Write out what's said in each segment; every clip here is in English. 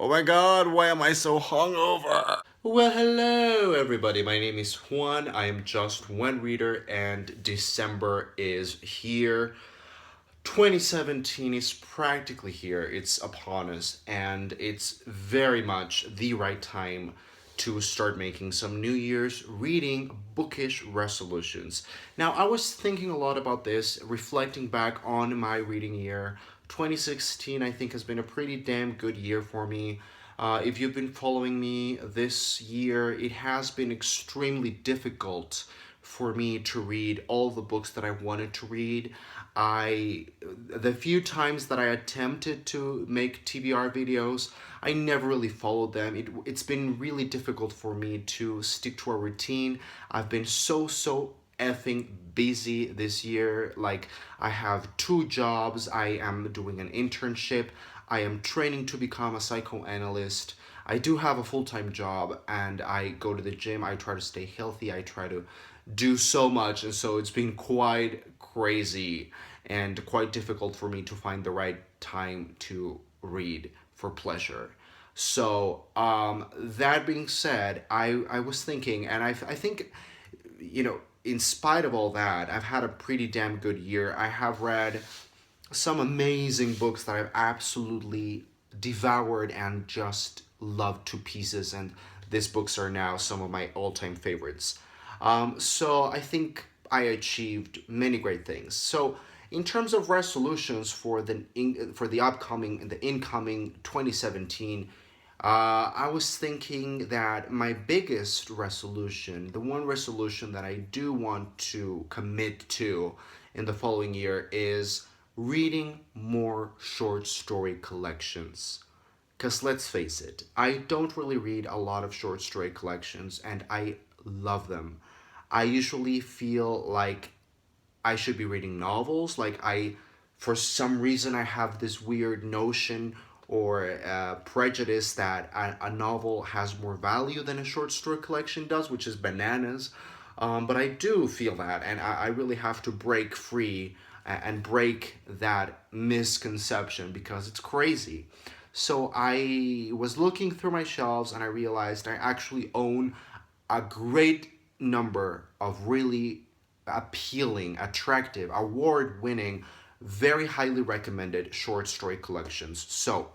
Oh my god, why am I so hungover? Well, hello everybody. My name is Juan. I am just one reader, and December is here. 2017 is practically here. It's upon us, and it's very much the right time to start making some New Year's reading bookish resolutions. Now, I was thinking a lot about this, reflecting back on my reading year. 2016, I think, has been a pretty damn good year for me. If you've been following me this year, it has been extremely difficult for me to read all the books that I wanted to read. The few times that I attempted to make TBR videos, I never really followed them. It's been really difficult for me to stick to a routine. I've been so effing busy this year. Like, I have two jobs, I am doing an internship, I am training to become a psychoanalyst. I do have a full-time job, and I go to the gym. I try to stay healthy. I try to do so much, and so it's been quite crazy and quite difficult for me to find the right time to read for pleasure. So, that being said, I was thinking, and I think, in spite of all that, I've had a pretty damn good year. I have read some amazing books that I've absolutely devoured and just loved to pieces, and these books are now some of my all-time favorites. So I think I achieved many great things. So in terms of resolutions for the incoming 2017, I was thinking that my biggest resolution, the one resolution that I do want to commit to in the following year, is reading more short story collections. Because let's face it, I don't really read a lot of short story collections, and I love them. I usually feel like I should be reading novels. For some reason, I have this weird notion or prejudice that a novel has more value than a short story collection does, which is bananas. But I do feel that, and I really have to break free and break that misconception because it's crazy. So I was looking through my shelves, and I realized I actually own a great number of really appealing, attractive, award winning, very highly recommended short story collections. So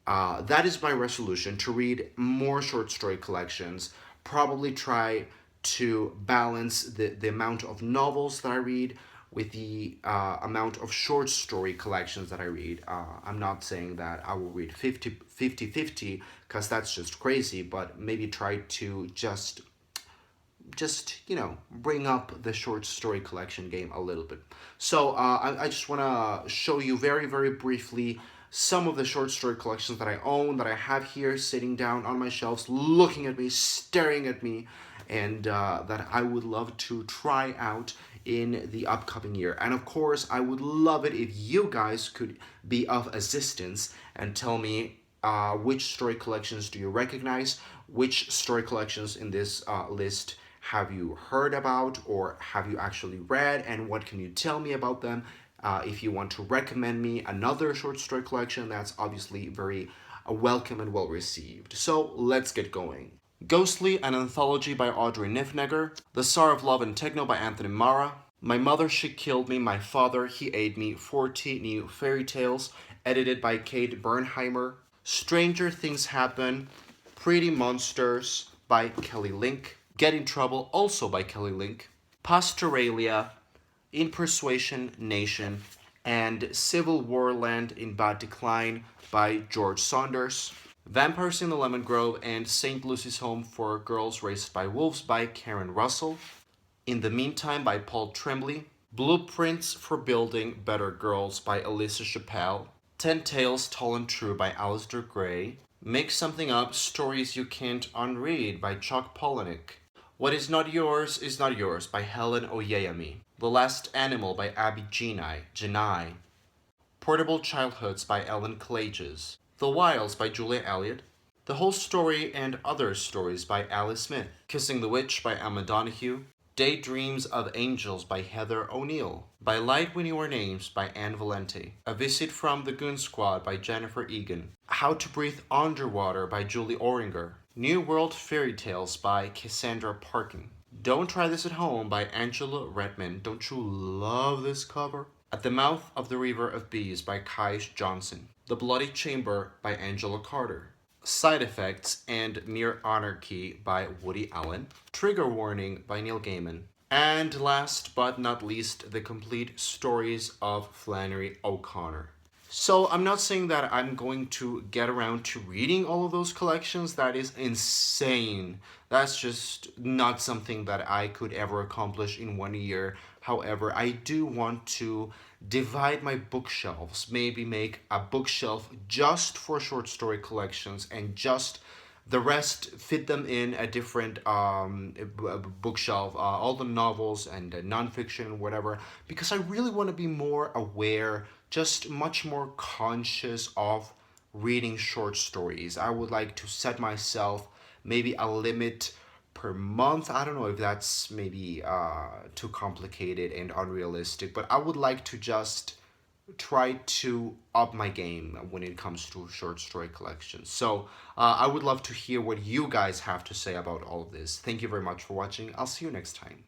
that is my resolution, to read more short story collections, probably try to balance the amount of novels that I read with the amount of short story collections that I read. I'm not saying that I will read 50 because that's just crazy, but maybe try to just bring up the short story collection game a little bit. So I just want to show you very briefly some of the short story collections that I own, that I have here sitting down on my shelves, looking at me, staring at me, and that I would love to try out in the upcoming year. And of course, I would love it if you guys could be of assistance and tell me which story collections do you recognize, which story collections in this list have you heard about or have you actually read, and what can you tell me about them? If you want to recommend me another short story collection, that's obviously very welcome and well received. So let's get going. Ghostly, an anthology by Audrey Niffenegger. The Tsar of Love and Techno by Anthony Mara. My Mother, She Killed Me, My Father, He Ate Me, 40 New Fairy Tales, edited by Kate Bernheimer. Stranger Things Happen, Pretty Monsters by Kelly Link. Get in Trouble, also by Kelly Link. Pastoralia, In Persuasion Nation, and Civil War Land in Bad Decline by George Saunders. Vampires in the Lemon Grove and St. Lucy's Home for Girls Raised by Wolves by Karen Russell. In the Meantime by Paul Tremblay. Blueprints for Building Better Girls by Alyssa Chappelle. 10 Tales Tall and True by Alistair Gray. Make Something Up, Stories You Can't Unread by Chuck Palahniuk. What Is Not Yours by Helen Oyeyemi. The Last Animal by Abby Genai. Portable Childhoods by Ellen Collages. The Wilds by Julia Elliott. The Whole Story and Other Stories by Alice Smith. Kissing the Witch by Emma Donoghue. Daydreams of Angels by Heather O'Neill. By Light When You Are Names by Anne Valenti. A Visit from the Goon Squad by Jennifer Egan. How to Breathe Underwater by Julie Oringer. New World Fairy Tales by Cassandra Parkin. Don't Try This at Home by Angela Redmond. Don't you love this cover? At the Mouth of the River of Bees by Kai Johnson. The Bloody Chamber by Angela Carter. Side Effects and Mere Anarchy by Woody Allen. Trigger Warning by Neil Gaiman. And last but not least, The Complete Stories of Flannery O'Connor. So I'm not saying that I'm going to get around to reading all of those collections. That is insane. That's just not something that I could ever accomplish in 1 year. However, I do want to divide my bookshelves, maybe make a bookshelf just for short story collections and just the rest fit them in a different bookshelf, all the novels and nonfiction, whatever, because I really want to be more aware, just much more conscious of reading short stories. I would like to set myself maybe a limit per month. I don't know if that's maybe too complicated and unrealistic, but I would like to just try to up my game when it comes to short story collections. So I would love to hear what you guys have to say about all of this. Thank you very much for watching. I'll see you next time.